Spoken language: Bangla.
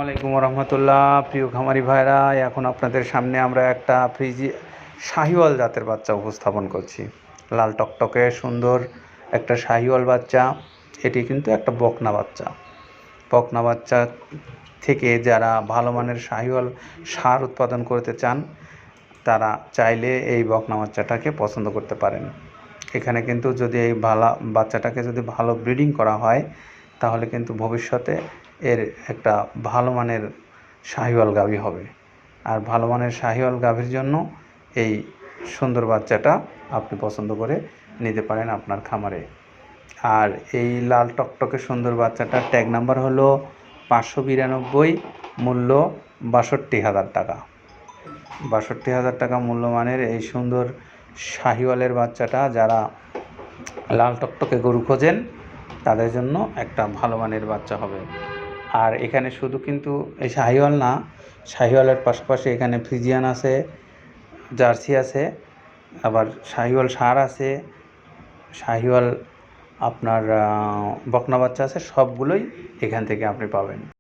আলাইকুম রহমতুল্লাহ। প্রিয় খামারি ভাইরা, এখন আপনাদের সামনে আমরা একটা শাহিওয়াল জাতের বাচ্চা উপস্থাপন করছি। লাল টকটকে সুন্দর একটা শাহিওয়াল বাচ্চা। এটি কিন্তু একটা বকনা বাচ্চা। বকনা বাচ্চা থেকে যারা ভালো মানের শাহিওয়াল ষাঁড় উৎপাদন করতে চান, তারা চাইলে এই বকনা বাচ্চাটাকে পছন্দ করতে পারেন। এখানে কিন্তু যদি এই বাচ্চাটাকে যদি ভালো ব্রিডিং করা হয়, তাহলে কিন্তু ভবিষ্যতে এর একটা ভালো মানের শাহিওয়াল গাভী হবে। আর ভালো মানের শাহিওয়াল গাভীর জন্য এই সুন্দর বাচ্চাটা আপনি পছন্দ করে নিতে পারেন আপনার খামারে। আর এই লাল টকটকে সুন্দর বাচ্চাটার ট্যাগ নাম্বার হলো 592, মূল্য 62,000 টাকা। 62,000 টাকা মূল্যমানের এই সুন্দর শাহিওয়ালের বাচ্চাটা যারা লাল টকটকে গরু খোঁজেন, তাদের জন্য একটা ভালো মানের বাচ্চা হবে। আর এখানে শুধু কিন্তু এই শাহিওয়াল না, শাহিওয়ালের পাশাপাশি এখানে ফ্রিজিয়ান আছে, জার্সি আছে, আবার শাহিওয়াল ষাঁড় আছে, শাহিওয়াল আপনার বকনা বাচ্চা আছে। সবগুলোই এখান থেকে আপনি পাবেন।